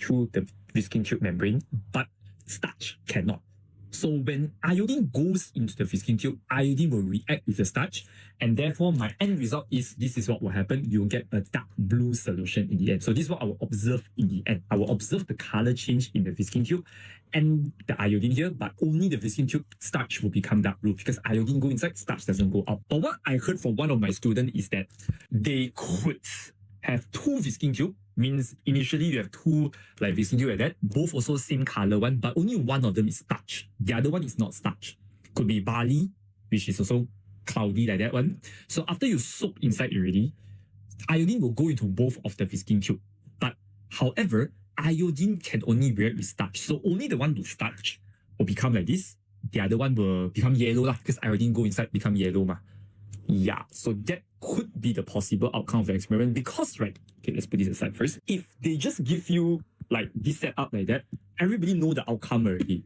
through the Visking tube membrane, but starch cannot. So when iodine goes into the Visking tube, iodine will react with the starch, and therefore my end result is this is what will happen. You'll get a dark blue solution in the end. So this is what I will observe in the end. I will observe the color change in the Visking tube and the iodine here, but only the Visking tube starch will become dark blue because iodine go inside, starch doesn't go out. But what I heard from one of my students is that they could have two Visking tube, means initially you have two like Visking tube like that, both also same color one, but only one of them is starch. The other one is not starch. Could be barley, which is also cloudy like that one. So after you soak inside already, iodine will go into both of the Visking tube. But however, iodine can only react with starch. So only the one with starch will become like this. The other one will become yellow lah, because iodine go inside become yellow ma. Yeah, so that could be the possible outcome of the experiment because, right, okay, let's put this aside first. If they just give you like this setup like that, everybody know the outcome already.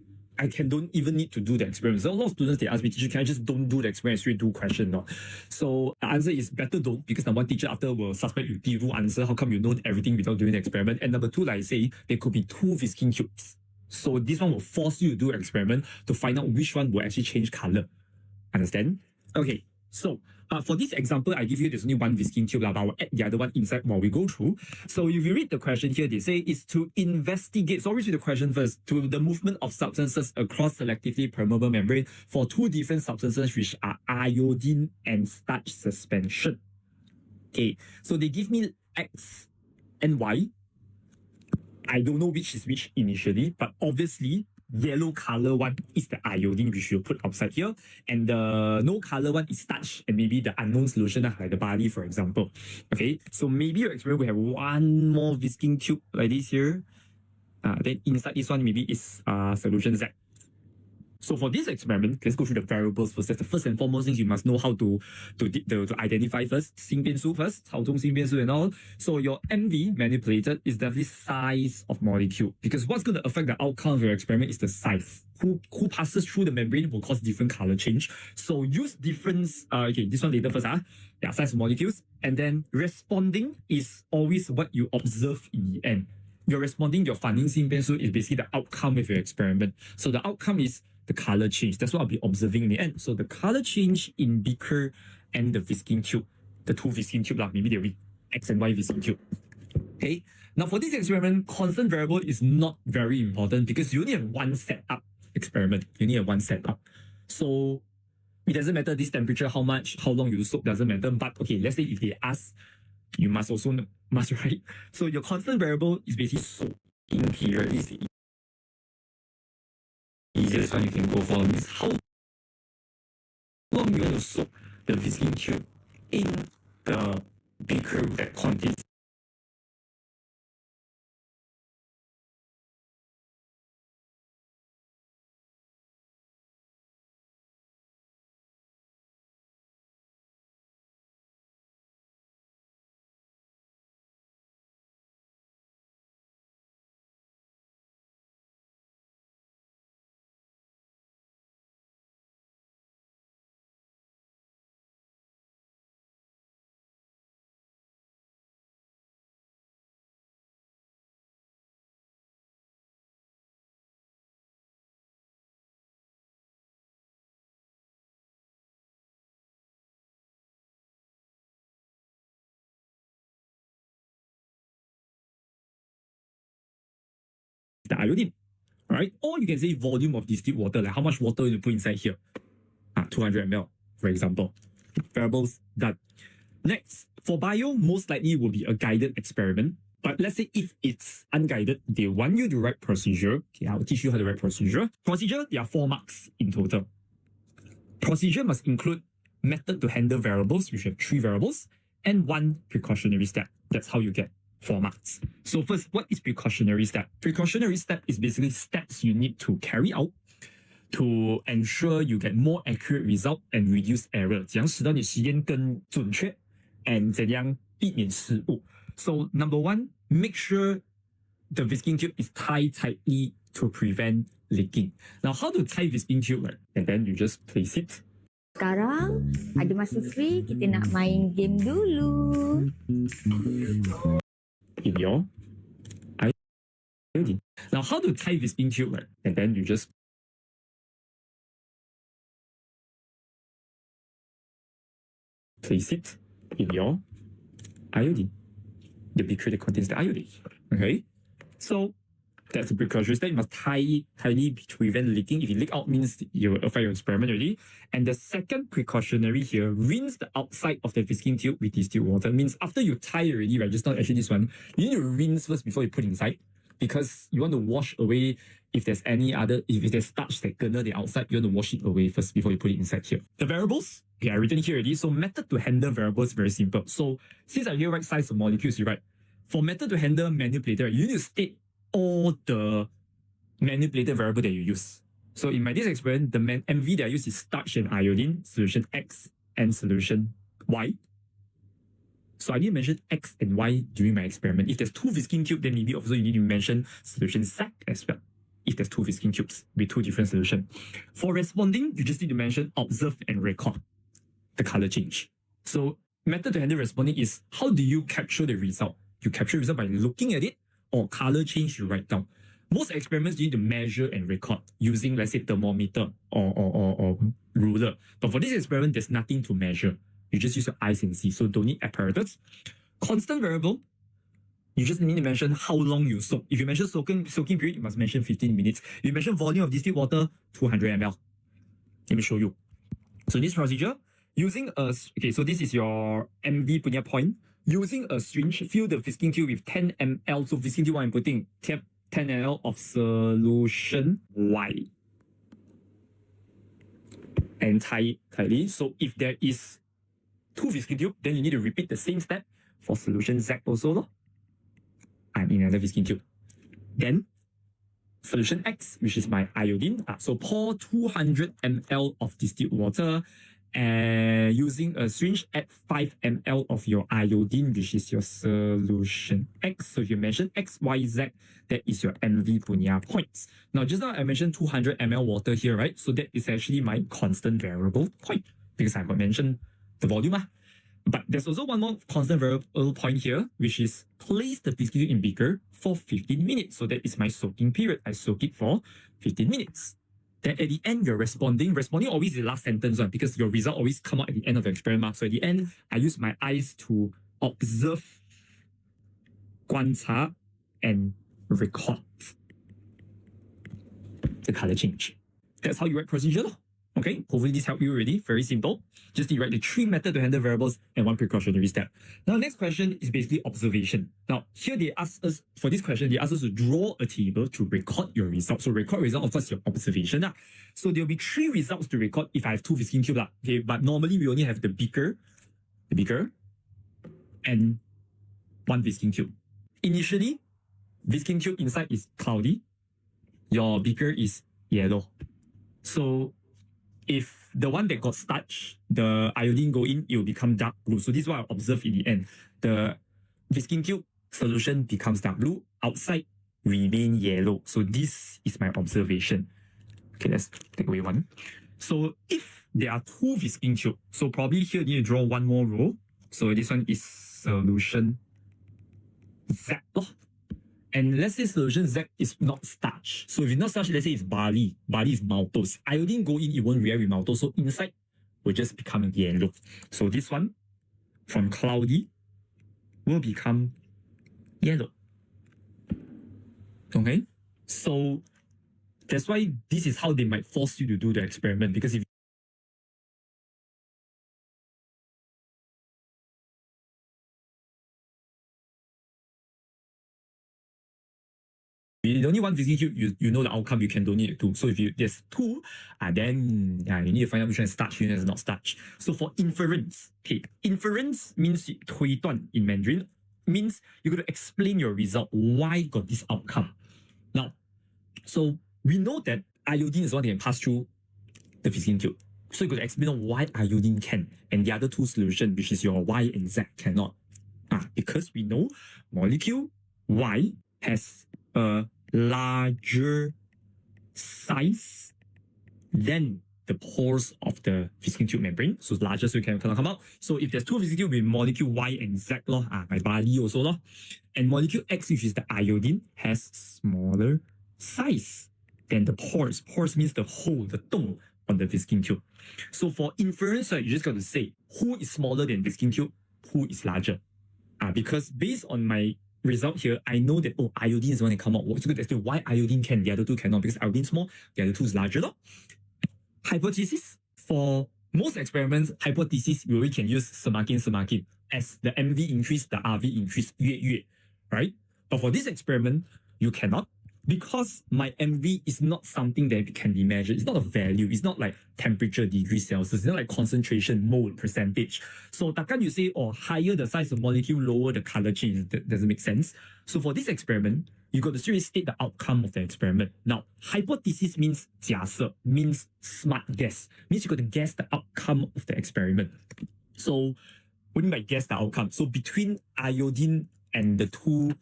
Don't even need to do the experiment. So a lot of students, they ask me, teacher, can I just don't do the experiment, straight do question? No. So the answer is better don't, because number one, teacher after will suspect you did answer. How come you know everything without doing the experiment? And number two, like I say, there could be two Visking tubes. So this one will force you to do an experiment to find out which one will actually change color. Understand? Okay. So for this example, I give you there's only one Visking tube, but I will add the other one inside while we go through. So if you read the question here, they say is to investigate, so always read the question first, to the movement of substances across selectively permeable membrane for two different substances which are iodine and starch suspension. Okay, so they give me X and Y. I don't know which is which initially, but obviously yellow color one is the iodine which you put outside here, and the no color one is starch and maybe the unknown solution like the barley, for example. Okay, so maybe your experiment will have one more Visking tube like this here. Then inside this one maybe is solution Z. So for this experiment, let's go through the variables first. That's the first and foremost things you must know how to identify first. 新变数 first, 操纵新变数 and all. So your MV manipulated is definitely size of molecule, because what's going to affect the outcome of your experiment is the size. Who passes through the membrane will cause different color change. So use difference. Okay, this one later first. Yeah, size of molecules, and then responding is always what you observe in the end. You're responding, your 反应性变数 is basically the outcome of your experiment. So the outcome is the color change. That's what I'll be observing in the end. So the color change in beaker and the Visking tube, the two Visking tube, maybe they'll be X and Y Visking tube. Okay. Now for this experiment, constant variable is not very important because you only have one setup experiment. You only have one setup. So it doesn't matter this temperature, how much, how long you soak, doesn't matter. But okay, let's say if they ask, you must also know, right? So your constant variable is basically soaking period. Is the easiest one you can go for is how long you want to soak the Visking tube in the beaker that contains the iodine, right? Or you can say volume of distilled water, like how much water you put inside here. 200 ml, for example. Variables done. Next, for bio, most likely will be a guided experiment. But let's say if it's unguided, they want you to write procedure. Okay, I'll teach you how to write procedure. Procedure, there are 4 marks in total. Procedure must include method to handle variables, which have 3 variables, and 1 precautionary step. That's how you get 4 marks. So first, what is precautionary step? Precautionary step is basically steps you need to carry out to ensure you get more accurate result and reduce error. 怎样使到你实验更准确 and 怎样避免失误. So number 1, make sure the Visking tube is tied tightly to prevent leaking. Now how to tie Visking tube? Right? And then you just place it. Sekarang ada masa free, kita nak main game dulu. In your Now, how to tie Visking tube, right? And then you just place it in your iodine, the beaker that contains the iodine. Okay, so that's a precautionary step. You must tie it tightly to prevent leaking. If it leak out, means you will affect your experiment already. And the second precautionary here, rinse the outside of the Visking tube with distilled water. Means after you tie already, right? Just not actually this one. You need to rinse first before you put inside, because you want to wash away if there's any other, if there's starch that kena the outside, you want to wash it away first before you put it inside here. The variables, okay, I written it here already. So method to handle variables is very simple. So since I here write size of molecules, you write for method to handle manipulator, you need to state all the manipulated variable that you use. So in my this experiment, the MV that I use is starch and iodine, solution X and solution Y. So I need to mention X and Y during my experiment. If there's two Visking tubes, then maybe also you need to mention solution Z as well. If there's two Visking tubes with two different solutions. For responding, you just need to mention observe and record the color change. So method to handle responding is how do you capture the result? You capture the result by looking at it, or color change you write down. Most experiments you need to measure and record using, let's say, thermometer or ruler. But for this experiment, there's nothing to measure. You just use your eyes and see. So don't need apparatus. Constant variable, you just need to mention how long you soak. If you mention soaking period, you must mention 15 minutes. If you mention volume of distilled water, 200 ml. Let me show you. So this procedure, using a, okay, so this is your MV punya point. Using a syringe, fill the Visking tube with 10 ml. So Visking tube, what I'm putting 10 ml of solution Y. And tie it tightly. So if there is two Visking tube, then you need to repeat the same step for solution Z also. No? And in another Visking tube. Then solution X, which is my iodine. So pour 200 ml of distilled water. And using a syringe, add 5 ml of your iodine, which is your solution X. So if you mention X, Y, Z, that is your MV punya points. Now, just now I mentioned 200 ml water here, right? So that is actually my constant variable point, because I mentioned the volume. But there's also one more constant variable point here, which is place the Visking in beaker for 15 minutes. So that is my soaking period. I soak it for 15 minutes. Then at the end, you're responding. Responding always is the last sentence, right? Because your result always come out at the end of the experiment. So at the end, I use my eyes to observe, 观察, and record the color change. That's how you write procedure. Okay, hopefully this helped you already. Very simple. Just need to write the 3 methods to handle variables and 1 precautionary step. Now, next question is basically observation. Now, here they ask us, for this question, they ask us to draw a table to record your result. So record result, of course, your observation. So there'll be 3 results to record if I have 2 Visking tubes. Okay, but normally we only have the beaker, and 1 Visking tube. Initially, Visking tube inside is cloudy. Your beaker is yellow. So if the one that got starch, the iodine go in, it will become dark blue. So this is what I observe in the end. The Visking tube solution becomes dark blue. Outside remain yellow. So this is my observation. Okay, let's take away 1. So if there are 2 Visking tube, so probably here you need to draw 1 more row. So this one is solution Z. And let's say solution Z is not starch. So if it's not starch, let's say it's barley. Barley is maltose. Iodine go in, it won't react with maltose. So inside will just become yellow. So this one, from cloudy, will become yellow. Okay? So that's why this is how they might force you to do the experiment. Because if you only one Visking tube, you know the outcome, you can donate 2. So if there's 2, then you need to find out which one is starch, which one is not starch. So for inference, okay, inference means 推断 in Mandarin, means you're going to explain your result, why got this outcome. Now, so we know that iodine is one that can pass through the Visking tube. So you're going to explain why iodine can, and the other 2 solutions, which is your Y and Z, cannot. Because we know molecule Y has a larger size than the pores of the Visking tube membrane. So it's larger, so it cannot come out. So if there's 2 Visking tube with molecule Y and Z, my barley also, and molecule X, which is the iodine, has smaller size than the pores. Pores means the hole, the 洞 on the Visking tube. So for inference, you just got to say who is smaller than Visking tube, who is larger. Because based on my result here, I know that, oh, iodine is the one that come out. What's good to explain why iodine can, the other two cannot, because iodine is small, the other two is larger. Hypothesis. For most experiments, hypothesis, we can use semakin. As the MV increase, the RV increase, 越, right? But for this experiment, you cannot, because my MV is not something that can be measured. It's not a value. It's not like temperature, degrees Celsius. It's not like concentration, mole, percentage. So takkan you say, oh, higher the size of molecule, lower the color change. That doesn't make sense. So for this experiment, you got to seriously state the outcome of the experiment. Now, hypothesis means 假设, means smart guess. Means you got to guess the outcome of the experiment. So, what do you mean by guess the outcome? So between iodine and the two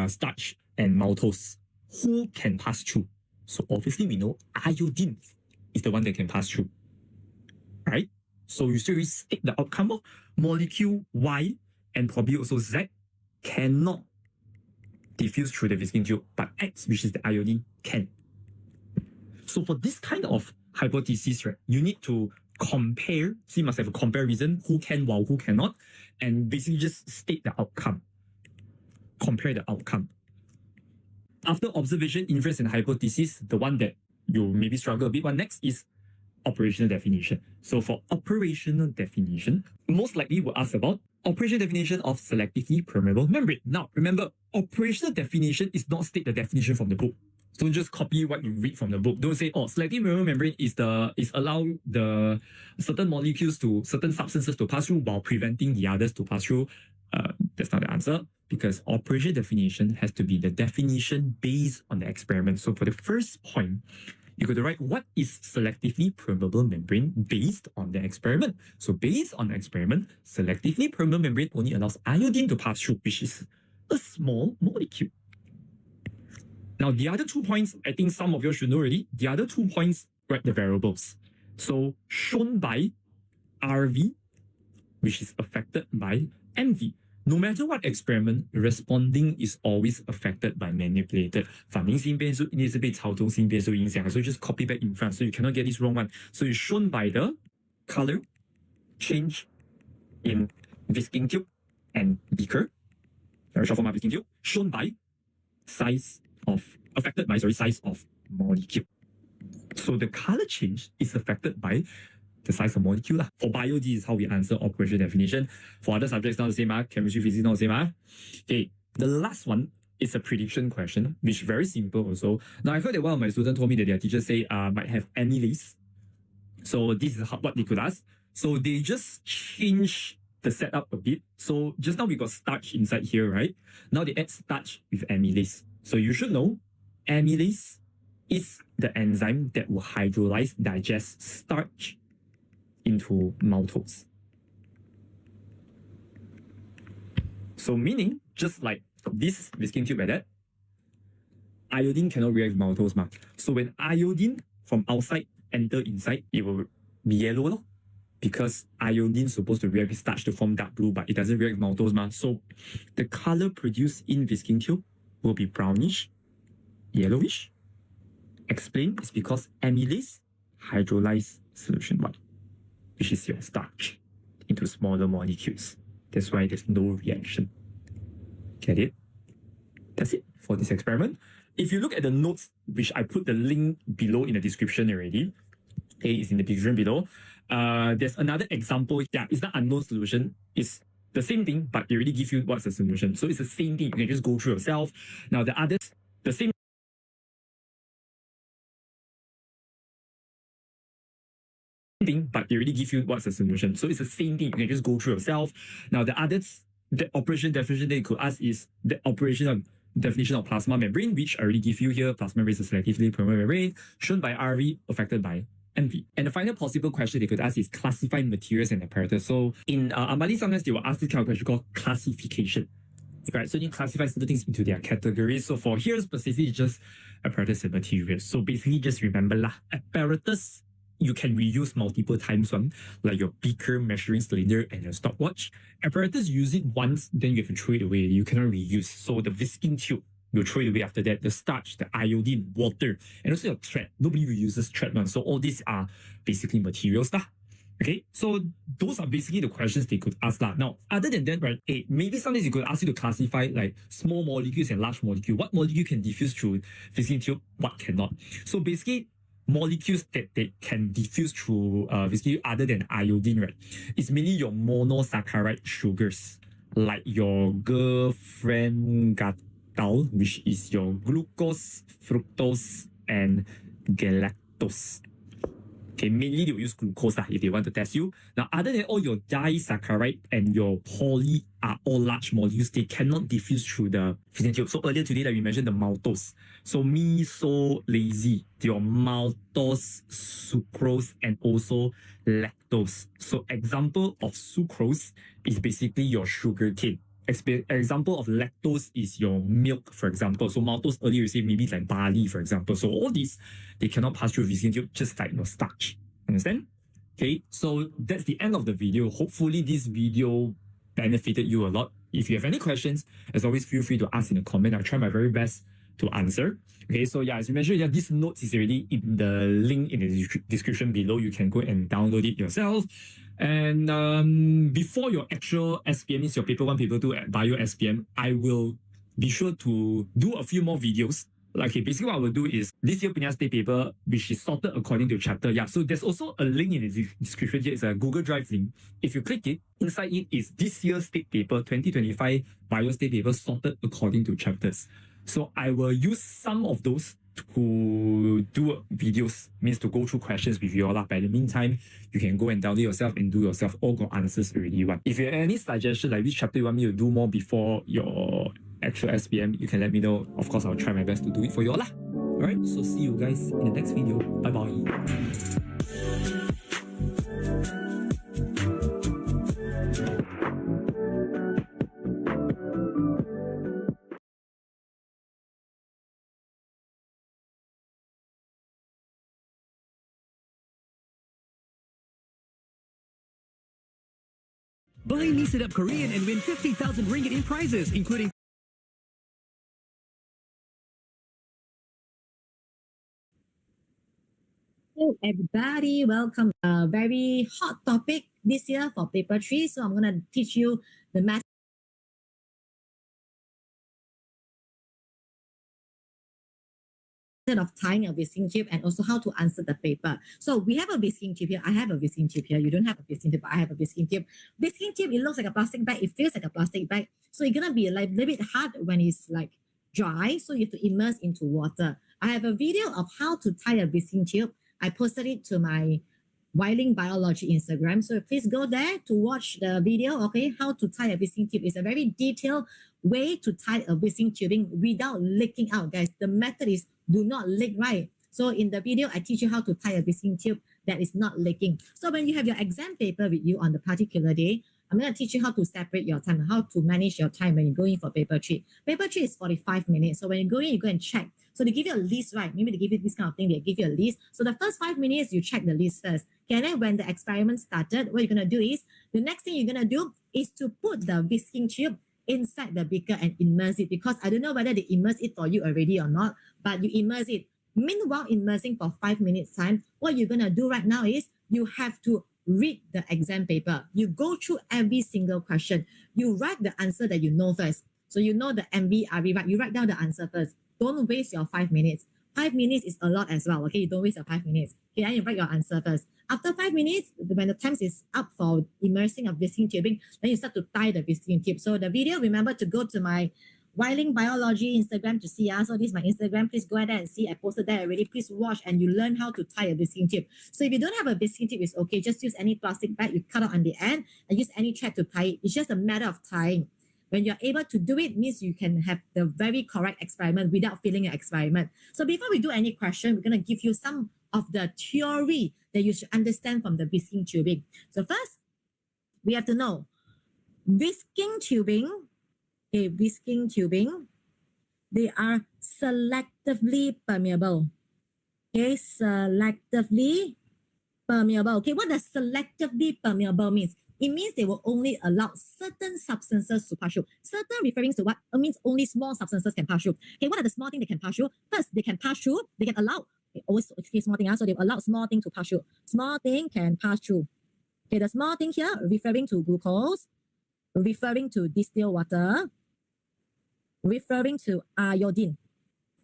starch and maltose, who can pass through? So obviously we know iodine is the one that can pass through, right? So you still state the outcome of molecule Y and probably also Z cannot diffuse through the Visking tube, but X, which is the iodine, can. So for this kind of hypothesis, right, you need to compare, so you must have a comparison, who can while who cannot, and basically just state the outcome. Compare the outcome. After observation, inference, and hypothesis, the one that you maybe struggle a bit, one next is operational definition. So for operational definition, most likely we'll ask about operational definition of selectively permeable membrane. Now, remember, operational definition is not state the definition from the book. Don't just copy what you read from the book. Don't say, oh, selective permeable membrane is allow the certain molecules to, certain substances to pass through while preventing the others to pass through. That's not the answer, because operational definition has to be the definition based on the experiment. So for the first point, you got to write what is selectively permeable membrane based on the experiment. So based on the experiment, selectively permeable membrane only allows iodine to pass through, which is a small molecule. Now, the other 2 points, I think some of you should know already. The other 2 points, write the variables. So shown by RV, which is affected by MV. No matter what experiment, responding is always affected by manipulated. 反应性变数一定是被操纵性变数影响， so just copy back in front, so you cannot get this wrong one. So it's shown by the color change in Visking tube and beaker, very short form of Visking tube, shown by size of, affected by, size of molecule. So the color change is affected by the size of molecule. For bio, this is how we answer operational definition. For other subjects, not the same. Chemistry, physics, not the same. Okay, the last one is a prediction question, which is very simple also. Now, I heard that one of my students told me that their teacher say might have amylase. So this is what they could ask. So they just change the setup a bit. So just now we got starch inside here, right? Now they add starch with amylase. So you should know amylase is the enzyme that will hydrolyze, digest starch into maltose. So meaning, just like this Visking tube like that, iodine cannot react with maltose. So when iodine from outside enter inside, it will be yellow, because iodine is supposed to react with starch to form dark blue, but it doesn't react with maltose. So the color produced in Visking tube will be brownish, yellowish. Explain is because amylase hydrolyze solution 1, which is your starch, into smaller molecules. That's why there's no reaction. Get it? That's it for this experiment. If you look at the notes, which I put the link below in the description already, okay, it's in the description below. There's another example. Yeah, it's not unknown solution. It's the same thing, but they already give you what's the solution. So it's the same thing. You can just go through yourself. Now the others, the same thing, but they already give you what's the solution. So it's the same thing. You can just go through yourself. Now the others, the operation definition that you could ask is the operational definition of plasma membrane, which I already give you here. Plasma membrane is a selectively permeable membrane shown by RV, affected by MV. And the final possible question they could ask is classifying materials and apparatus. So in Amali, sometimes they will ask this kind of question called classification. Right, so you classify certain things into their categories. So for here specifically, it's just apparatus and materials. So basically, just remember apparatus you can reuse multiple times, like your beaker, measuring cylinder, and your stopwatch. Apparatus, you use it once, then you have to throw it away. You cannot reuse. So the Visking tube, we'll throw it away after that. The starch, the iodine, water, and also your thread. Nobody reuses thread, man. So all these are basically materials lah. Okay, so those are basically the questions they could ask lah. Now, other than that, right, maybe sometimes you could ask you to classify like small molecules and large molecule. What molecule can diffuse through Visking tube? What cannot? So basically, molecules that they can diffuse through Visking other than iodine, right, it's mainly your monosaccharide sugars, like your girlfriend gatao, which is your glucose, fructose, and galactose. Okay, mainly they will use glucose if they want to test you. Now, other than all your disaccharide and your poly are all large molecules, they cannot diffuse through the Visking tube. So earlier today, we mentioned the maltose. So me so lazy, your maltose, sucrose, and also lactose. So example of sucrose is basically your sugar cane. Example of lactose is your milk, for example. So maltose earlier you say maybe like barley, for example. So all these, they cannot pass through Visking tube, just like starch. Understand? Okay, so that's the end of the video. Hopefully this video benefited you a lot. If you have any questions, as always, feel free to ask in the comment. I'll try my very best to answer. Okay, so yeah, as you mentioned, yeah, this notes is already in the link in the description below. You can go and download it yourself. And before your actual SPM, is your paper 1, paper 2 at Bio SPM, I will be sure to do a few more videos. Like, okay, basically what I will do is this year Penang State paper, which is sorted according to chapter. Yeah, so there's also a link in the description here. It's a Google Drive link. If you click it, inside it is this year's state paper, 2025 Bio State paper sorted according to chapters. So I will use some of those to do videos, means to go through questions with you all. But in the meantime, you can go and download yourself and do yourself. All got answers already. If you have any suggestion, like which chapter you want me to do more before your actual SPM, you can let me know. Of course, I'll try my best to do it for you all. Alright, so see you guys in the next video. Bye bye. Buy Me Sit Up Korean and win 50,000 ringgit in prizes, including Hello everybody, welcome. A very hot topic this year for paper 3. So I'm going to teach you the method of tying a Visking tube and also how to answer the paper. So we have a Visking tube here. I have a Visking tube here. You don't have a Visking tube, but I have a Visking tube. Visking tube, it looks like a plastic bag. It feels like a plastic bag. So it's going to be a little bit hard when it's like dry. So you have to immerse into water. I have a video of how to tie a Visking tube. I posted it to my Visking Biology Instagram. So please go there to watch the video, okay, how to tie a Visking tube. It's a very detailed way to tie a Visking tubing without leaking out, guys. The method is do not leak, right? So in the video, I teach you how to tie a Visking tube that is not leaking. So when you have your exam paper with you on the particular day, I'm going to teach you how to separate your time, how to manage your time when you go in for paper 3. Paper 3 is 45 minutes. So when you go in, you go and check. So they give you a list, right? Maybe they give you this kind of thing. They give you a list. So the first 5 minutes, you check the list first. Okay, and then when the experiment started, what you're going to do is, the next thing you're going to do is to put the Visking tube inside the beaker and immerse it, because I don't know whether they immerse it for you already or not, but you immerse it. Meanwhile, immersing for 5 minutes time, what you're going to do right now is you have to read the exam paper. You go through every single question. You write the answer that you know first. So you know the MVRE, right? You write down the answer first. Don't waste your 5 minutes. 5 minutes is a lot as well, okay? You don't waste your 5 minutes. Okay, then you write your answer first. After 5 minutes, when the time is up for immersing of Visking tubing, then you start to tie the Visking tube. So the video, remember to go to my Visking Biology Instagram to see. So this is my Instagram. Please go ahead and see. I posted that already. Please watch and you learn how to tie a Visking tube. So if you don't have a Visking tube, it's okay. Just use any plastic bag. You cut out on the end and use any thread to tie it. It's just a matter of tying. When you're able to do it, means you can have the very correct experiment without failing your experiment. So before we do any question, we're going to give you some of the theory that you should understand from the Visking tubing. So first, we have to know Visking tubing, Visking tubing, they are selectively permeable. Selectively permeable. What does selectively permeable means? It means they will only allow certain substances to pass through. Certain referring to what? It means only small substances can pass through. Okay, what are the small things they can pass through? First, they can pass through, they can allow, okay, always okay, small thing, so they will allow small thing to pass through. Small thing can pass through. Okay, the small thing here referring to glucose, referring to distilled water, referring to iodine.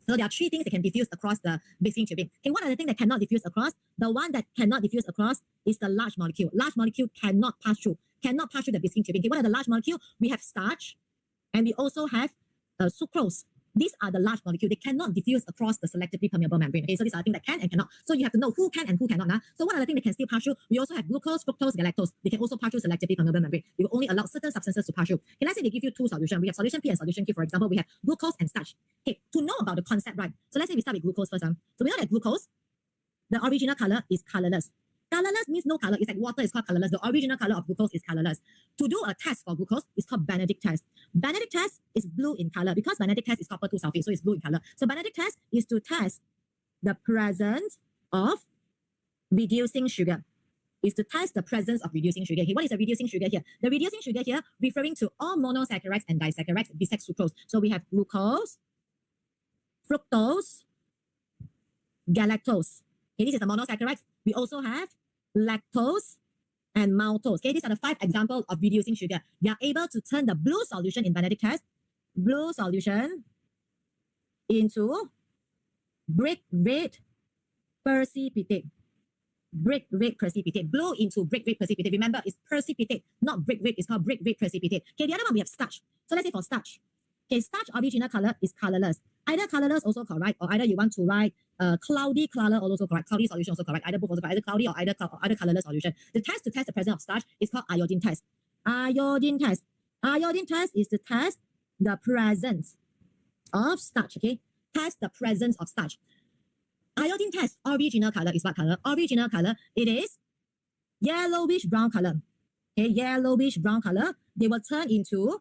So there are three things that can diffuse across the Visking tubing. Okay, what are the things that cannot diffuse across? The one that cannot diffuse across is the large molecule. Large molecule cannot pass through the Visking tubing. Okay, what are the large molecule? We have starch, and we also have sucrose. These are the large molecule. They cannot diffuse across the selectively permeable membrane. Okay, so these are the things that can and cannot. So you have to know who can and who cannot. So what are the things that can still pass through? We also have glucose, fructose, galactose. They can also pass through selectively permeable membrane. We will only allow certain substances to pass through. Okay, let's say they give you two solutions. We have solution P and solution Q. For example, we have glucose and starch. Okay, to know about the concept, right? So let's say we start with glucose first. So we know that glucose, the original color is colorless. Colorless means no color. It's like water is called colorless. The original color of glucose is colorless. To do a test for glucose, it's called Benedict test. Benedict test is blue in color because Benedict test is copper 2 sulfate, so it's blue in color. So Benedict test is to test the presence of reducing sugar. Is to test the presence of reducing sugar. Okay, what is a reducing sugar here? The reducing sugar here referring to all monosaccharides and disaccharides besides sucrose. So we have glucose, fructose, galactose. Okay, this is the monosaccharides. We also have lactose and maltose. Okay, these are the 5 examples of reducing sugar. We are able to turn the blue solution in Benedict test, blue solution into brick red precipitate. Brick red precipitate. Blue into brick red precipitate. Remember, it's precipitate, not brick red. It's called brick red precipitate. Okay, the other one we have starch. So let's say for starch. Okay, starch original color is colorless. Either colorless also correct, or either you want to write cloudy color also correct. Cloudy solution also correct. Either both also correct. Either cloudy or either colorless solution. The test to test the presence of starch is called iodine test. Iodine test. Iodine test is to test the presence of starch. Okay, test the presence of starch. Iodine test original color is what color? Original color, it is yellowish brown color. Okay, yellowish brown color. They will turn into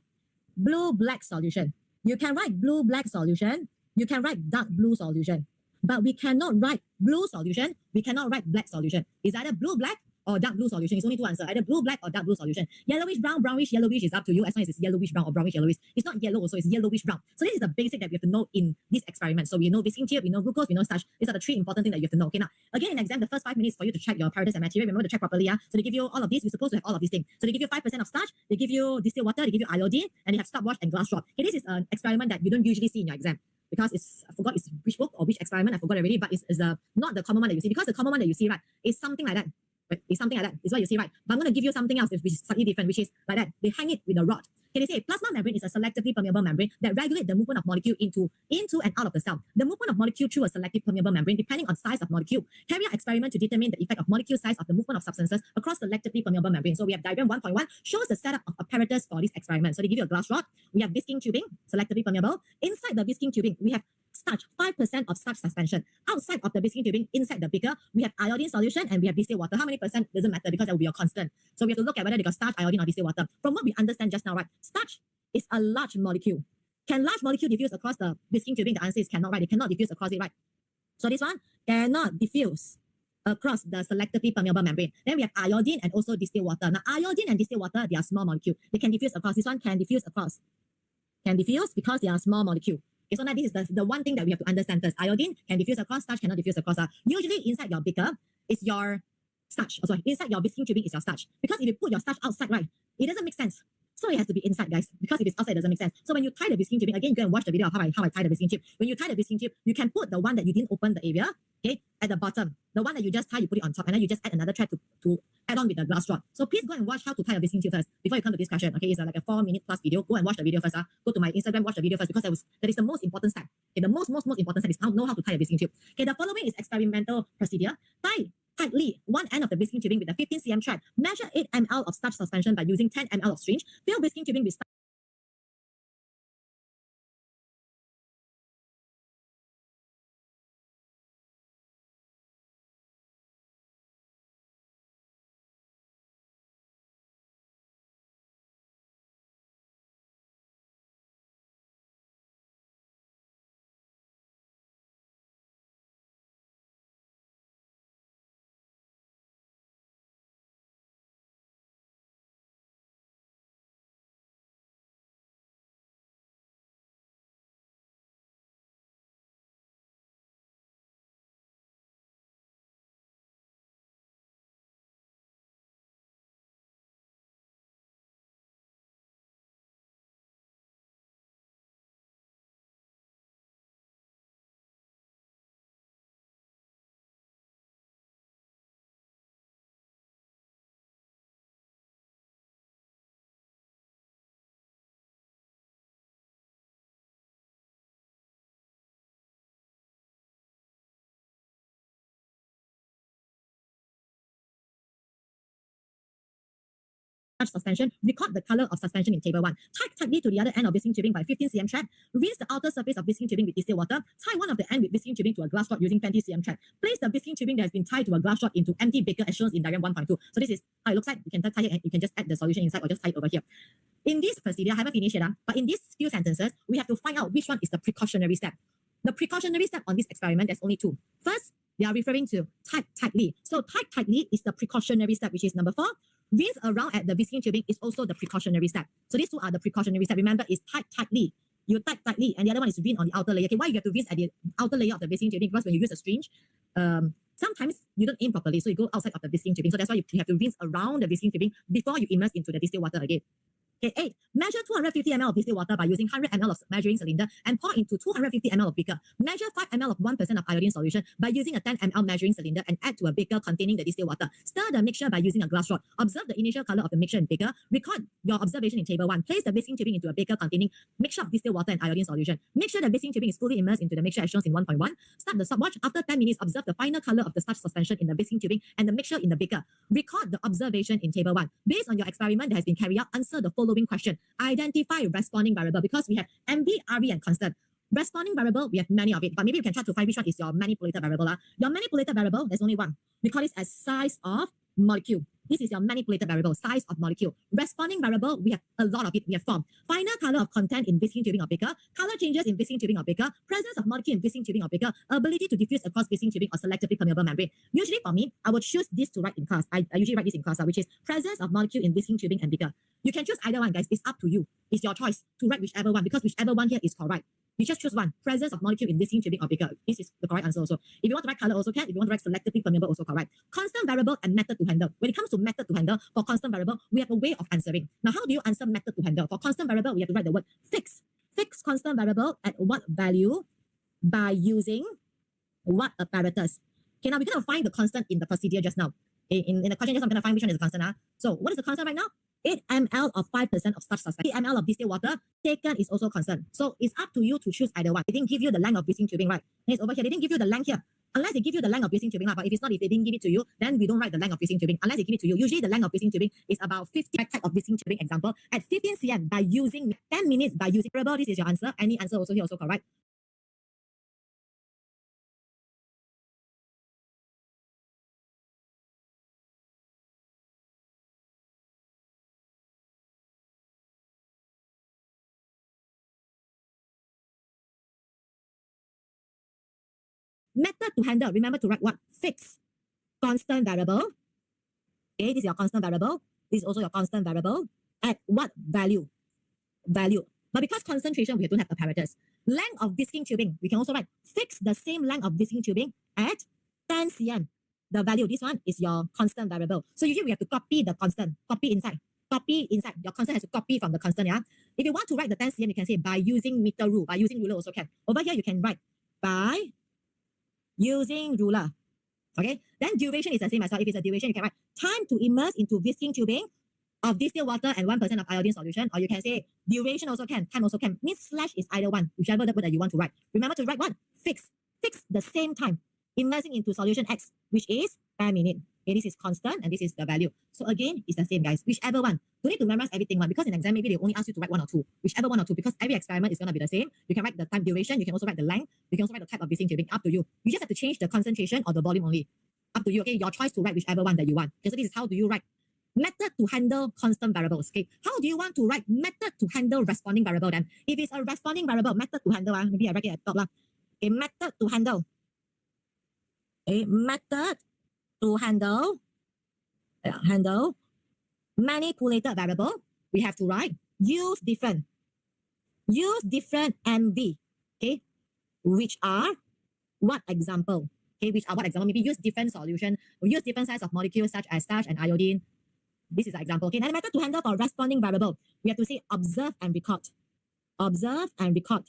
blue-black solution. You can write blue-black solution. You can write dark blue solution. But we cannot write blue solution. We cannot write black solution. It's either blue-black or dark blue solution. It's only 2 answers. Either blue-black or dark blue solution. Yellowish brown, brownish, yellowish is up to you as long as it's yellowish brown or brownish yellowish. It's not yellow also. It's yellowish brown. So this is the basic that we have to know in this experiment. So we know Visking tube, we know glucose, we know starch. These are the 3 important things that you have to know. Okay, now again in exam, the first 5 minutes for you to check your apparatus and material. Remember to check properly. So they give you all of these. You're supposed to have all of these things. So they give you 5% of starch. They give you distilled water. They give you iodine, and they have stopwatch and glass rod. Okay, this is an experiment that you don't usually see in your exam, because I forgot it's which book or which experiment, I forgot already, but it's not the common one that you see, because the common one that you see, right, is something like that. It's something like that. It's what you see, right? But I'm going to give you something else which is slightly different, which is like that. They hang it with a rod. Okay, they say plasma membrane is a selectively permeable membrane that regulates the movement of molecule into and out of the cell. The movement of molecule through a selective permeable membrane, depending on size of molecule. Carry out experiment to determine the effect of molecule size of the movement of substances across selectively permeable membrane. So we have diagram 1.1 shows the setup of apparatus for this experiment. So they give you a glass rod. We have Visking tubing, selectively permeable. Inside the Visking tubing, we have starch, 5% of starch suspension. Outside of the Visking tubing, inside the beaker, we have iodine solution and we have distilled water. How many percent doesn't matter, because that will be a constant. So we have to look at whether they got starch, iodine, or distilled water. From what we understand just now, right, starch is a large molecule. Can large molecule diffuse across the Visking tubing? The answer is cannot, right? They cannot diffuse across it, right? So this one cannot diffuse across the selectively permeable membrane. Then we have iodine and also distilled water. Now iodine and distilled water, they are small molecule. They can diffuse across. This one can diffuse across. Can diffuse because they are small molecule. Okay, so now this is the one thing that we have to understand first. Iodine can diffuse across, starch cannot diffuse across. Usually inside your beaker is your starch. Oh, sorry, inside your Visking tubing is your starch. Because if you put your starch outside, right, it doesn't make sense. So it has to be inside, guys. Because if it's outside, it doesn't make sense. So when you tie the Visking tubing, again, you go and watch the video of how I tie the Visking tube. When you tie the Visking tube, you can put the one that you didn't open the area, okay, at the bottom. The one that you just tie, you put it on top, and then you just add another thread to add on with the glass rod. So please go and watch how to tie a Visking tube first before you come to discussion. Okay, it's like a 4-minute plus video. Go and watch the video first. Go to my Instagram, watch the video first, because that is the most important step. Okay, the most important step is know how to tie a Visking tube. Okay, the following is experimental procedure. Tie tightly one end of the Visking tubing with a 15 cm thread. Measure 8 ml of starch suspension by using 10 ml of syringe. Fill Visking tubing with starch starch suspension, record the color of suspension in table 1. Tie tightly to the other end of Visking tubing by 15 cm trap. Rinse the outer surface of Visking tubing with distilled water. Tie one of the end with Visking tubing to a glass rod using 20 cm trap. Place the Visking tubing that has been tied to a glass rod into empty beaker as shown in diagram 1.2. So this is how it looks like. You can tie it and you can just add the solution inside or just tie it over here. In this procedure, I haven't finished yet, but in these few sentences, we have to find out which one is the precautionary step. The precautionary step on this experiment, there's only two. First, they are referring to tie tightly. So tie tightly is the precautionary step, which is number 4. Rinse around at the Visking tubing is also the precautionary step. So these two are the precautionary step. Remember, it's tie tightly. You tie tightly, and the other one is rinse on the outer layer. Okay, why you have to rinse at the outer layer of the Visking tubing? Because when you use a syringe, sometimes you don't aim properly, so you go outside of the Visking tubing. So that's why you have to rinse around the Visking tubing before you immerse into the distilled water again. Okay, 8. Measure 250 ml of distilled water by using 100 ml of measuring cylinder and pour into 250 ml of beaker. Measure 5 ml of 1% of iodine solution by using a 10 ml measuring cylinder and add to a beaker containing the distilled water. Stir the mixture by using a glass rod. Observe the initial color of the mixture in beaker. Record your observation in table 1. Place the Visking tubing into a beaker containing mixture of distilled water and iodine solution. Make sure the Visking tubing is fully immersed into the mixture as shown in 1.1. Start the stopwatch. After 10 minutes, observe the final color of the starch suspension in the Visking tubing and the mixture in the beaker. Record the observation in table 1. Based on your experiment that has been carried out, answer the following question. Identify responding variable because we have MV, RV, and constant. Responding variable, we have many of it, but maybe you can try to find which one is your manipulated variable. Your manipulated variable, there's only one. We call this as size of molecule. This is your manipulated variable, size of molecule. Responding variable, we have a lot of it. We have form. Final color of content in Visking tubing or beaker, color changes in Visking tubing or beaker, presence of molecule in Visking tubing or beaker, ability to diffuse across Visking tubing or selectively permeable membrane. Usually for me, I would choose this to write in class. I usually write this in class, which is presence of molecule in Visking tubing and beaker. You can choose either one, guys. It's up to you. It's your choice to write whichever one because whichever one here is correct. You just choose one. Presence of molecule in Visking tubing or beaker. This is the correct answer also. If you want to write color also can. If you want to write selectively permeable also correct. Constant variable and method to handle. When it comes to method to handle, for constant variable, we have a way of answering. Now, how do you answer method to handle? For constant variable, we have to write the word fix. Fix constant variable at what value by using what apparatus. Okay, now we're going to find the constant in the procedure just now. In the question, just I'm going to find which one is the constant. So what is the constant right now? 8 ml of 5% of starch suspension. 8 ml of distilled water taken is also constant. So it's up to you to choose either one. They didn't give you the length of Visking tubing, right? And it's over here. They didn't give you the length here. Unless they give you the length of Visking tubing, but if it's not, if they didn't give it to you, then we don't write the length of Visking tubing. Unless they give it to you. Usually the length of Visking tubing is about 50 type of Visking tubing example at 15 cm by using 10 minutes by using variable. This is your answer. Any answer also here also correct. Method to handle, remember to write what? Fix. Constant variable. Okay, this is your constant variable. This is also your constant variable. At what value? Value. But because concentration, we don't have apparatus. Length of Visking tubing, we can also write fix the same length of Visking tubing at 10 cm. The value, this one is your constant variable. So usually we have to copy the constant, copy inside. Copy inside. Your constant has to copy from the constant, yeah? If you want to write the 10 cm, you can say by using meter rule. By using ruler also can. Over here, you can write by using ruler. Okay, then duration is the same as well. If it's a duration, you can write time to immerse into Visking tubing of distilled water and 1% of iodine solution, or you can say duration also can, time also can. Means slash is either one, whichever the word that you want to write. Remember to write what? Fix. Fix the same time immersing into solution X, which is per minute. Okay, this is constant and this is the value. So again, it's the same, guys. Whichever one. Don't need to memorize everything one because in exam maybe they only ask you to write one or two. Whichever one or two, because every experiment is going to be the same. You can write the time duration, you can also write the length, you can also write the type of Visking tubing. Up to you. You just have to change the concentration or the volume only. Up to you. Okay, your choice to write whichever one that you want. Okay, so this is how do you write method to handle constant variables. Okay, how do you want to write method to handle responding variable then? If it's a responding variable, method to handle, maybe I write it at top. A method to handle. A method to handle manipulated variable, we have to write use different MV, okay, which are what example, okay, which are what example, maybe use different solution, or use different size of molecules such as starch and iodine. This is an example. Okay, now the method to handle for responding variable, we have to say observe and record. Observe and record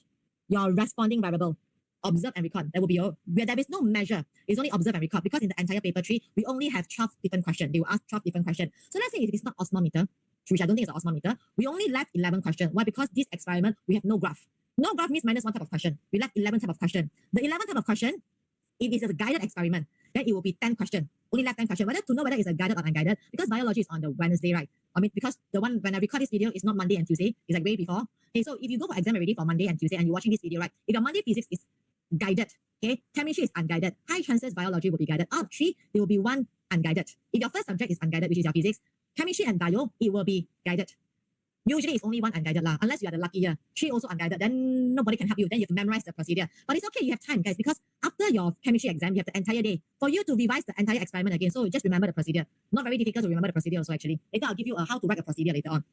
your responding variable. Observe and record. That will be your, where there is no measure. It's only observe and record because in the entire paper 3, we only have 12 different questions. They will ask 12 different questions. So let's say if it's not osmometer, which I don't think it's an osmometer, we only left 11 questions. Why? Because this experiment, we have no graph. No graph means minus one type of question. We left 11 type of question. The 11 type of question, if it's a guided experiment, then it will be 10 questions. Only left 10 questions. Whether to know whether it's a guided or unguided, because biology is on the Wednesday, right? I mean, because the one when I record this video is not Monday and Tuesday, it's like way before. Okay, so if you go for exam already for Monday and Tuesday and you're watching this video, right? If your Monday physics is guided, okay, chemistry is unguided, high chances biology will be guided. Out of 3, there will be 1 unguided. If your first subject is unguided, which is your physics, chemistry and bio, it will be guided. Usually it's only 1 unguided lah, unless you are the lucky year. 3 also unguided, then nobody can help you. Then you have to memorize the procedure. But it's okay, you have time, guys, because after your chemistry exam, you have the entire day for you to revise the entire experiment again. So just remember the procedure. Not very difficult to remember the procedure also actually. Later I'll give you how to write a procedure later on.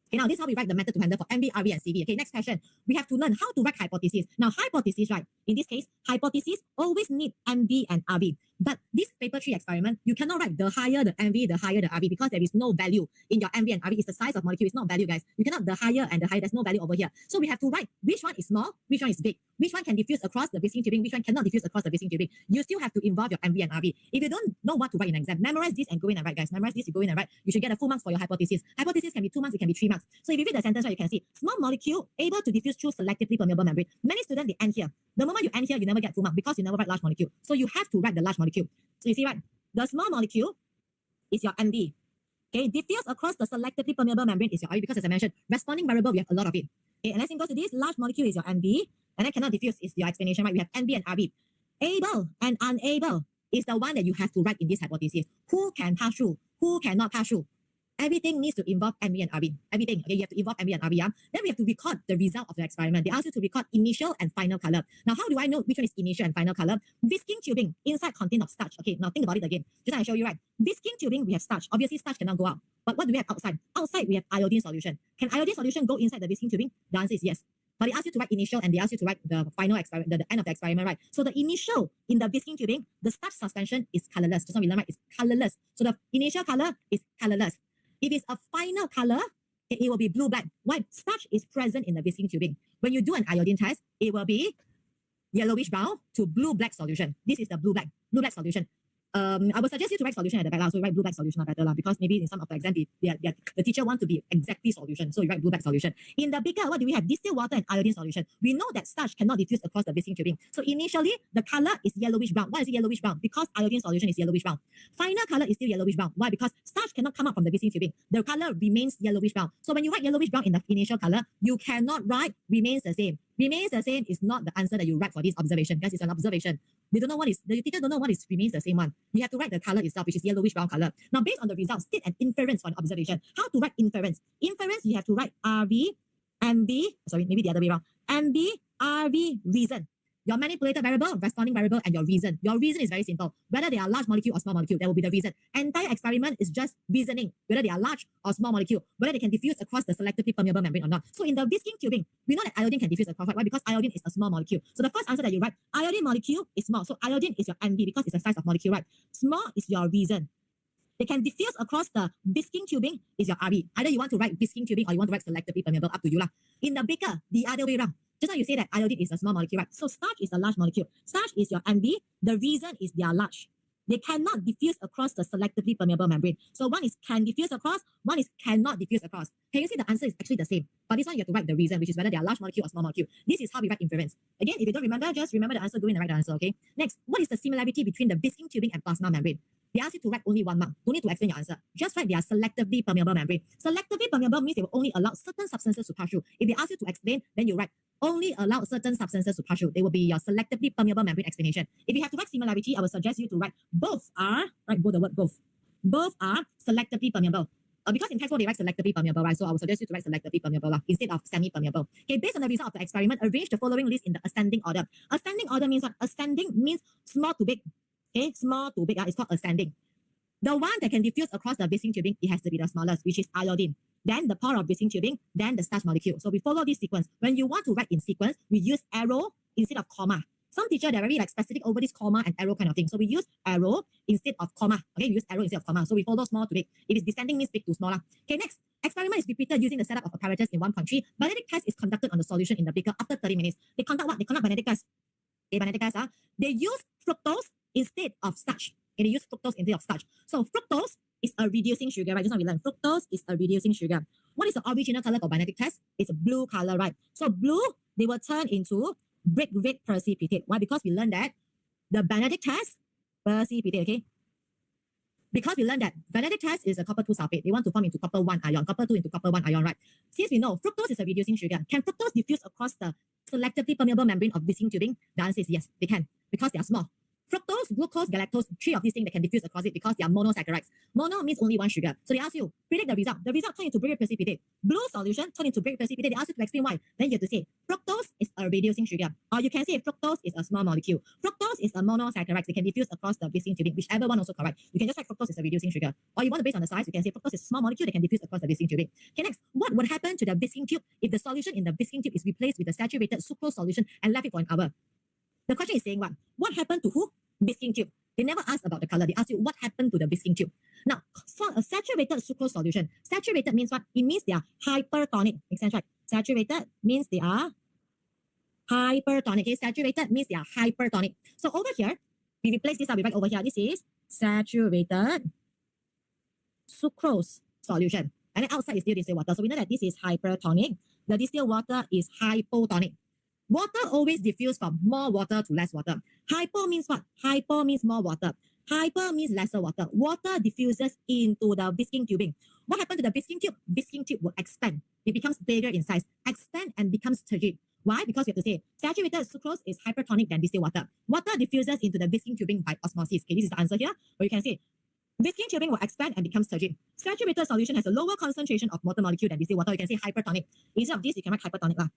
Okay, now this is how we write the method to handle for MV, RV, and CV. Okay, next question. We have to learn how to write hypothesis. Now, hypothesis, right? In this case, hypothesis always need MV and RV. But this paper 3 experiment, you cannot write the higher the MV, the higher the RV, because there is no value in your MV and RV. It's the size of molecule, it's not value, guys. You cannot the higher and the higher, there's no value over here. So we have to write which one is small, which one is big, which one can diffuse across the Visking tubing, which one cannot diffuse across the Visking tubing. You still have to involve your MV and RV. If you don't know what to write in an exam, memorize this and go in and write, guys. Memorize this, you go in and write. You should get a full marks for your hypothesis. Hypothesis can be 2 marks, it can be 3 marks. So if you read the sentence, right, you can see small molecule able to diffuse through selectively permeable membrane. Many students, they end here. The moment you end here, you never get full mark because you never write large molecule. So you have to write the large molecule. So you see, right? The small molecule is your MV. Okay, diffuse across the selectively permeable membrane is your RV because as I mentioned, responding variable, we have a lot of it. Okay, and let's go to this. Large molecule is your MV, and then cannot diffuse is your explanation, right? We have MV and RV. Able and unable is the one that you have to write in this hypothesis. Who can pass through? Who cannot pass through? Everything needs to involve MV and RV. Everything. Okay, you have to involve MV and RV. Yeah? Then we have to record the result of the experiment. They ask you to record initial and final color. Now, how do I know which one is initial and final color? Visking tubing, inside content of starch. Okay, now think about it again. Just I show you, right? Visking tubing, we have starch. Obviously, starch cannot go out. But what do we have outside? Outside, we have iodine solution. Can iodine solution go inside the Visking tubing? The answer is yes. But they ask you to write initial and they ask you to write the final experiment, the end of the experiment, right? So the initial in the Visking tubing, the starch suspension is colorless. Just now we learned, right? It's colorless. So the initial color is colorless. If it's a final color, it will be blue-black. Why? Starch is present in the Visking tubing. When you do an iodine test, it will be yellowish-brown to blue-black solution. This is the blue-black solution. I would suggest you to write solution at the back, so you write blue-black solution better, because maybe in some of the exam, the teacher wants to be exactly solution, so you write blue-black solution. In the beaker, what do we have? Distilled water and iodine solution. We know that starch cannot diffuse across the Visking tubing. So initially, the color is yellowish-brown. Why is it yellowish-brown? Because iodine solution is yellowish-brown. Final color is still yellowish-brown. Why? Because starch cannot come out from the Visking tubing. The color remains yellowish-brown. So when you write yellowish-brown in the initial color, you cannot write remains the same. Remains the same is not the answer that you write for this observation, because it's an observation. The teacher don't know what is remains the same one. You have to write the color itself, which is yellowish brown color. Now, based on the results, state an inference for an observation. How to write inference? Inference, you have to write RV, MV, sorry, maybe the other way around. MV, RV, reason. Your manipulated variable, responding variable, and your reason. Your reason is very simple. Whether they are large molecule or small molecule, that will be the reason. Entire experiment is just reasoning, whether they are large or small molecule, whether they can diffuse across the selectively permeable membrane or not. So in the Visking tubing, we know that iodine can diffuse across. Why? Because iodine is a small molecule. So the first answer that you write, iodine molecule is small. So iodine is your MV because it's the size of molecule, right? Small is your reason. They can diffuse across the Visking tubing is your RV. Either you want to write Visking tubing or you want to write selectively permeable, up to you lah. In the beaker, the other way around. Just now you say that iodine is a small molecule, right? So starch is a large molecule. Starch is your MV. The reason is they are large. They cannot diffuse across the selectively permeable membrane. So one is can diffuse across, one is cannot diffuse across. Can you see the answer is actually the same? But this one you have to write the reason, which is whether they are large molecule or small molecule. This is how we write inference. Again, if you don't remember, just remember the answer, go in and write the answer, okay? Next, what is the similarity between the Visking tubing and plasma membrane? They ask you to write only 1 mark. Don't need to explain your answer. Just write they are selectively permeable membrane. Selectively permeable means they will only allow certain substances to pass through. If they ask you to explain, then you write only allow certain substances to pass through. They will be your selectively permeable membrane explanation. If you have to write similarity, I would suggest you to write both are, write both the word both. Both are selectively permeable. Because in textbook they write selectively permeable, right? So I would suggest you to write selectively permeable instead of semi-permeable. Okay, based on the result of the experiment, arrange the following list in the ascending order. Ascending order means what? Ascending means small to big. Okay, small to big, it's called ascending. The one that can diffuse across the Visking tubing, it has to be the smallest, which is iodine. Then the part of Visking tubing, then the starch molecule. So we follow this sequence. When you want to write in sequence, we use arrow instead of comma. Some teacher, they're very specific over this comma and arrow kind of thing. So we use arrow instead of comma. Okay, we use arrow instead of comma. So we follow small to big. If it's descending, means big to smaller. Okay, next. Experiment is repeated using the setup of apparatus in 1.3. Benedict test is conducted on the solution in the beaker after 30 minutes. They conduct what? They conduct Benedict test. Okay, Benedict test, they use fructose instead of starch. Okay, they use fructose instead of starch. So fructose is a reducing sugar, right? Just now we learned fructose is a reducing sugar. What is the original color for Benedict test? It's a blue color, right? So blue, they will turn into brick red precipitate. Why? Because we learned that the Benedict test, precipitate, okay? Because we learned that vanadic test is a copper 2 sulfate. They want to form into copper 1 ion, copper 2 into copper 1 ion, right? Since we know fructose is a reducing sugar, can fructose diffuse across the selectively permeable membrane of Visking tubing? The answer is yes, they can, because they are small. Fructose, glucose, galactose, three of these things that can diffuse across it because they are monosaccharides. Mono means only one sugar. So they ask you, predict the result. The result turn into brake precipitate. Blue solution turn into brake precipitate. They ask you to explain why. Then you have to say, fructose is a reducing sugar. Or you can say fructose is a small molecule. Fructose is a monosaccharide. They can diffuse across the Visking tubing, whichever one also correct. You can just write fructose is a reducing sugar. Or you want to base on the size, you can say fructose is a small molecule that can diffuse across the Visking tubing. Okay, next, what would happen to the Visking tube if the solution in the Visking tube is replaced with a saturated sucrose solution and left it for an hour? The question is saying what? What happened to who? Visking tube. They never ask about the color. They ask you what happened to the Visking tube. Now, for a saturated sucrose solution, saturated means what? It means they are hypertonic. Makes sense, right? Saturated means they are hypertonic. Okay, saturated means they are hypertonic. So over here, we replace this. We write over here. This is saturated sucrose solution. And then outside is still distilled water. So we know that this is hypertonic. The distilled water is hypotonic. Water always diffuse from more water to less water. Hypo means what? Hypo means more water. Hyper means lesser water. Water diffuses into the Visking tubing. What happened to the Visking tube? Visking tube will expand. It becomes bigger in size. Expand and becomes turgid. Why? Because we have to say saturated sucrose is hypertonic than distilled water. Water diffuses into the Visking tubing by osmosis. Okay, this is the answer here. Or you can say Visking tubing will expand and becomes turgid. Saturated solution has a lower concentration of water molecule than distilled water. You can say hypertonic. Instead of this, you can write hypertonic lah.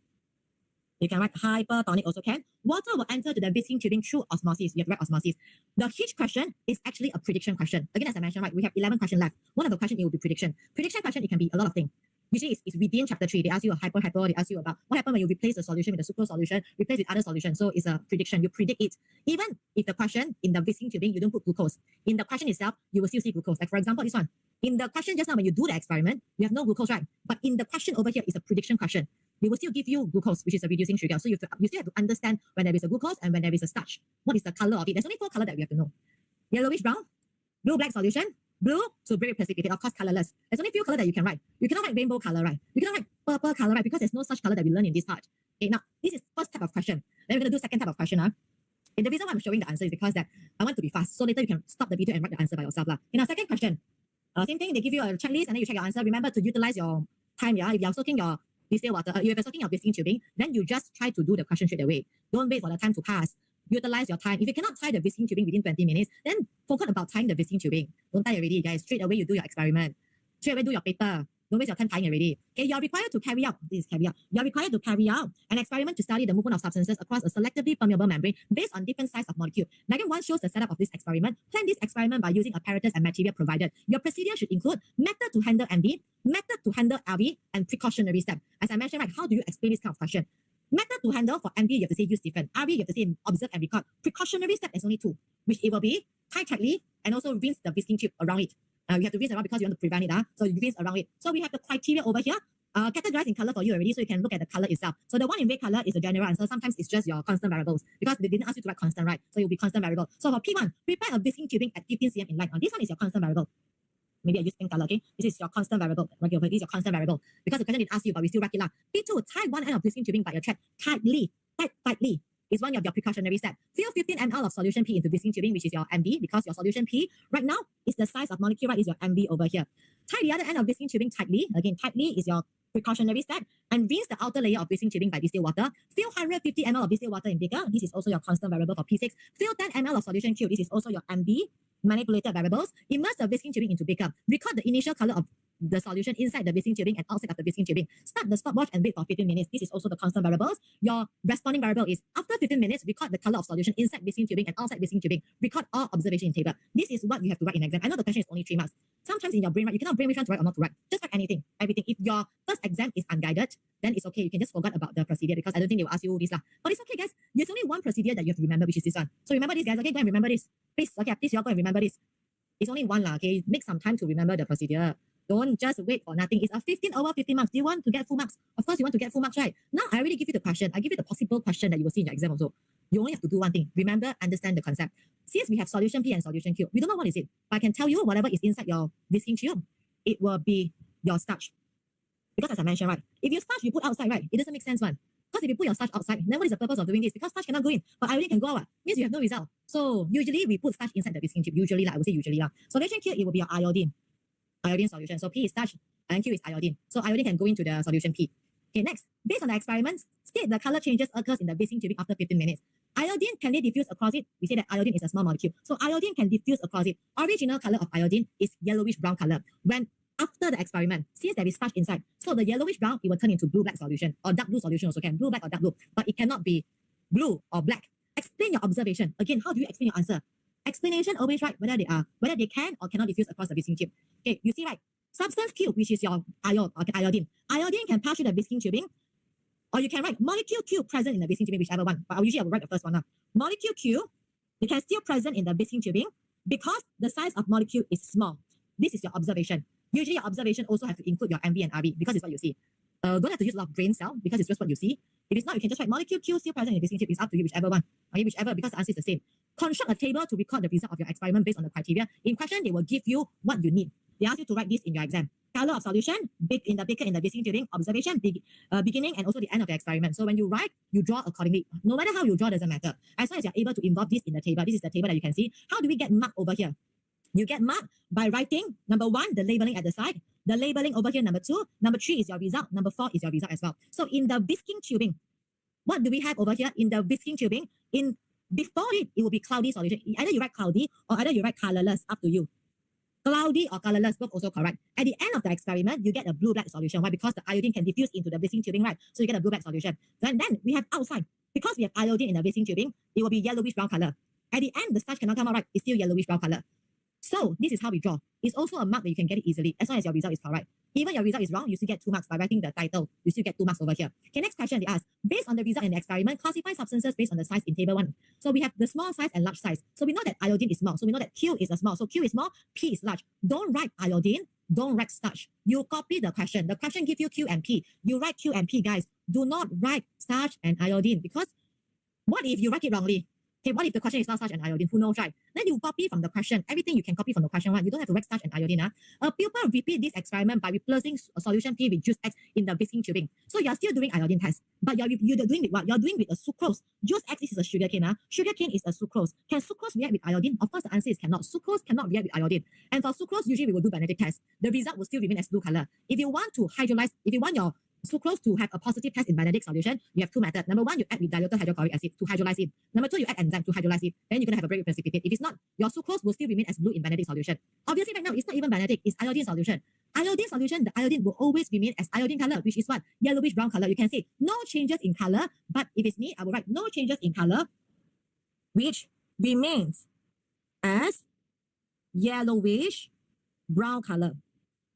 You can write hypertonic also can. Water will enter to the Visking tubing through osmosis. You have to write osmosis. The Hitch question is actually a prediction question. Again, as I mentioned, right, we have 11 questions left. One of the questions, it will be prediction. Prediction question, it can be a lot of things. Usually it's within chapter 3. They ask you a hyper, they ask you about what happened when you replace the solution with a sucrose solution, replace with other solution. So it's a prediction. You predict it. Even if the question in the Visking tubing, you don't put glucose. In the question itself, you will still see glucose. Like for example, this one. In the question just now, when you do the experiment, you have no glucose, right? But in the question over here is a prediction question. They will still give you glucose, which is a reducing sugar. So you still have to understand when there is a glucose and when there is a starch. What is the color of it? There's only 4 colors that we have to know. Yellowish brown, blue black solution, blue to very precipitate, of course colorless. There's only few colors that you can write. You cannot write rainbow color, right? You cannot write purple color, right? Because there's no such color that we learn in this part. Okay, now this is first type of question. Then we're going to do second type of question. And the reason why I'm showing the answer is because that I want to be fast. So later you can stop the video and write the answer by yourself. In our second question, same thing, they give you a checklist and then you check your answer. Remember to utilize your time. Yeah, if you're soaking your distilled water, if you're soaking your Visking tubing, then you just try to do the question straight away. Don't wait for the time to pass. Utilize your time. If you cannot tie the Visking tubing within 20 minutes, then forget about tying the Visking tubing. Don't tie already, guys. Straight away you do your experiment. Straight away do your paper. Don't waste your time tying already. Okay, you're required to carry out, this is carry out, you're required to carry out an experiment to study the movement of substances across a selectively permeable membrane based on different size of molecule. Diagram 1 shows the setup of this experiment. Plan this experiment by using apparatus and material provided. Your procedure should include method to handle MV, method to handle LV, and precautionary step. As I mentioned, right, how do you explain this kind of question? Method to handle for MV, you have to say use different. RV, you have to say observe and record. Precautionary step is only 2, which it will be tie tightly and also rinse the Visking tube around it. We have to rinse around because you want to prevent it. So you rinse around it. So we have the criteria over here. Categorized in color for you already, so you can look at the color itself. So the one in red color is a general answer. Sometimes it's just your constant variables because they didn't ask you to write constant, right? So it will be constant variable. So for P1, prepare a Visking tubing at 15 cm in length. This one is your constant variable. Maybe I use pink color, okay? This is your constant variable. Okay, this is your constant variable. Because the question didn't ask you, but we still write it lah. P2, tie one end of Visking tubing by a thread tightly. Tightly is one of your precautionary steps. Fill 15 ml of solution P into Visking tubing, which is your MV, because your solution P right now is the size of molecule, right? Is your MV over here. Tie the other end of Visking tubing tightly. Again, tightly is your precautionary step, and rinse the outer layer of Visking tubing by distilled water. Fill 150 ml of distilled water in beaker. This is also your constant variable for P6. Fill 10 ml of solution Q. This is also your MV. Manipulated variables. Immerse the Visking tubing into beaker. Record the initial color of the solution inside the Visking tubing and outside of the Visking tubing. Start the stopwatch and wait for 15 minutes. This is also the constant variables. Your responding variable is after 15 minutes, record the color of solution inside Visking tubing and outside Visking tubing. Record all observation in table. This is what you have to write in exam. I know the question is only 3 marks. Sometimes in your brain, right, you cannot brain which one to write or not to write. Just write anything, everything. If your first exam is unguided, then it's okay. You can just forget about the procedure because I don't think they will ask you this lah. But it's okay, guys. There's only one procedure that you have to remember, which is this one. So remember this, guys. Okay, go and remember this. Please, okay, please, you all go and remember this. It's only one lah, okay? Make some time to remember the procedure. Don't just wait for nothing. It's a 15 over 15 marks. Do you want to get full marks? Of course, you want to get full marks, right? Now, I already give you the question. I give you the possible question that you will see in your exam also. You only have to do one thing. Remember, understand the concept. Since we have solution P and solution Q, we don't know what is it. But I can tell you whatever is inside your Visking tube, it will be your starch. Because as I mentioned, right, if your starch you put outside, right, it doesn't make sense one. Because if you put your starch outside, then what is the purpose of doing this? Because starch cannot go in, but iodine can go out. Means you have no result. So So usually we put starch inside the Visking tube. Usually, I would say usually. Solution Q, it will be your iodine solution. So P is starch and Q is iodine. So iodine can go into the solution P. Okay, next, based on the experiments, state the color changes occurs in the Visking tubing after 15 minutes. Iodine, can they diffuse across it? We say that iodine is a small molecule. So iodine can diffuse across it. Original color of iodine is yellowish brown color. When after the experiment, since there is starch inside, so the yellowish brown, it will turn into blue-black solution, or dark blue solution also can, blue-black or dark blue, but it cannot be blue or black. Explain your observation. Again, how do you explain your answer? Explanation always write whether they can or cannot diffuse across the Visking tube. Okay, you see right? Substance Q, which is your iodine. Iodine can pass through the Visking tubing, or you can write molecule Q present in the Visking tubing, whichever one. But I will write the first one now. Molecule Q, it can still present in the Visking tubing because the size of molecule is small. This is your observation. Usually your observation also have to include your MV and RV because it's what you see. Don't have to use a lot of brain cell because it's just what you see. If it's not, you can just write molecule Q still present in the Visking tube. It's up to you, whichever one. Okay, whichever, because the answer is the same. Construct a table to record the result of your experiment based on the criteria. In question, they will give you what you need. They ask you to write this in your exam. Color of solution, in the beaker in the Visking tubing, observation, beginning and also the end of the experiment. So when you write, you draw accordingly. No matter how you draw, doesn't matter. As long as you're able to involve this in the table, this is the table that you can see. How do we get marked over here? You get marked by writing, number 1, the labeling at the side. The labeling over here, number 2. Number 3 is your result. Number 4 is your result as well. So in the Visking tubing, what do we have over here in the Visking tubing? Before it will be cloudy solution. Either you write cloudy or either you write colorless, up to you. Cloudy or colorless, both also correct. At the end of the experiment, you get a blue-black solution. Why? Because the iodine can diffuse into the Visking tubing, right? So you get a blue-black solution. Then we have outside. Because we have iodine in the Visking tubing, it will be yellowish brown color. At the end, the starch cannot come out right. It's still yellowish brown color. So this is how we draw. It's also a mark that you can get it easily as long as your result is correct. Even your result is wrong, you still get 2 marks by writing the title. You still get 2 marks over here. Okay, next question they ask. Based on the result in the experiment, classify substances based on the size in table 1. So we have the small size and large size. So we know that iodine is small. So we know that Q is a small. So Q is small, P is large. Don't write iodine, don't write starch. You copy the question. The question gives you Q and P. You write Q and P, guys. Do not write starch and iodine because what if you write it wrongly? Okay, what if the question is not starch and iodine? Who knows, right? Then you copy from the question. Everything you can copy from the question one. You don't have to write starch and iodine. A pupil repeat this experiment by replacing a solution P with juice X in the Visking tubing. So you're still doing iodine test, but you're doing with what? You're doing with a sucrose. Juice X is a sugar cane. Sugar cane is a sucrose. Can sucrose react with iodine? Of course, the answer is cannot. Sucrose cannot react with iodine. And for sucrose, usually we will do magnetic test. The result will still remain as blue color. If you want to hydrolyze, if you want your sucrose to have a positive test in magnetic solution, you have 2 methods. Number 1, you add with diluted hydrochloric acid to hydrolyze it. Number 2, you add enzyme to hydrolyze it. Then you're going to have a break precipitate. If it's not, your sucrose will still remain as blue in magnetic solution. Obviously, right now, it's not even magnetic. It's iodine solution. Iodine solution, the iodine will always remain as iodine color, which is what? Yellowish brown color. You can say no changes in color, but if it's me, I will write no changes in color, which remains as yellowish brown color.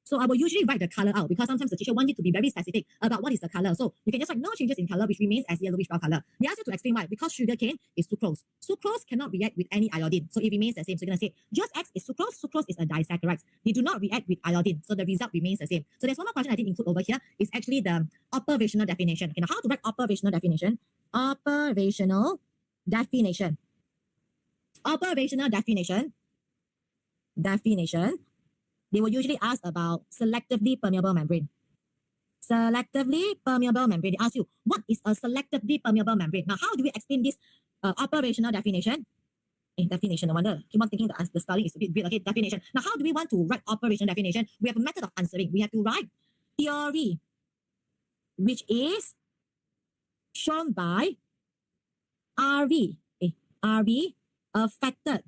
So I will usually write the color out because sometimes the teacher wants you to be very specific about what is the color. So you can just write no changes in color, which remains as yellowish brown color. They ask you to explain why. Because sugarcane is sucrose. Sucrose cannot react with any iodine. So it remains the same. So you're going to say just X is sucrose. Sucrose is a disaccharide. They do not react with iodine. So the result remains the same. So there's one more question I didn't include over here. It's actually the operational definition. Okay, now how to write operational definition? Operational definition. Operational definition. They will usually ask about selectively permeable membrane. Selectively permeable membrane. They ask you, what is a selectively permeable membrane? Now, how do we explain this operational definition? Definition, no wonder. Keep on thinking the spelling is a bit weird. Okay, definition. Now, how do we want to write operational definition? We have a method of answering. We have to write theory, which is shown by RV. RV affected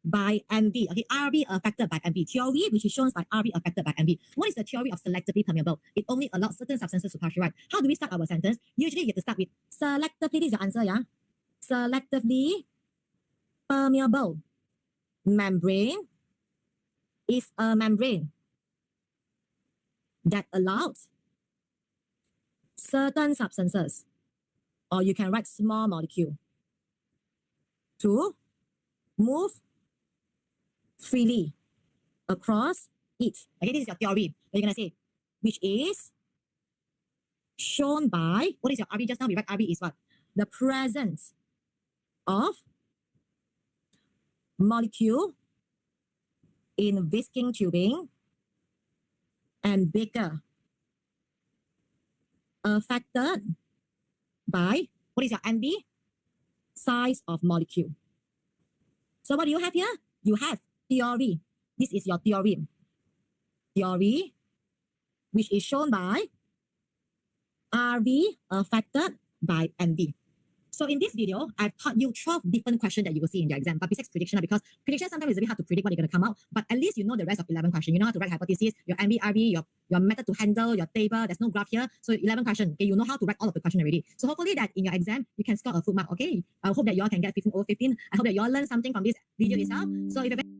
by MV. Okay, RV affected by MV. Theory, which is shown by RV affected by MV. What is the theory of selectively permeable? It only allows certain substances to pass through, right? How do we start our sentence? Usually you have to start with selectively. This is your answer, yeah? Selectively permeable membrane is a membrane that allows certain substances, or you can write small molecule, to move freely across it. Okay, this is your theory. You're going to say, which is shown by, what is your RV? Just now we write RV is what? The presence of molecule in Visking tubing and beaker affected by, what is your MV? Size of molecule. So what do you have here? You have theory. This is your theory. Theory, which is shown by RV affected by MV. So in this video, I've taught you 12 different questions that you will see in your exam. But besides prediction, because prediction sometimes is a bit hard to predict what is going to come out. But at least you know the rest of 11 questions. You know how to write hypothesis, your MV, RV, your method to handle, your table. There's no graph here. So 11 questions. Okay, you know how to write all of the questions already. So hopefully that in your exam, you can score a full mark. Okay, I hope that you all can get 15 over 15. I hope that you all learn something from this video itself. So if you have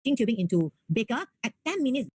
tubing into baker at 10 minutes.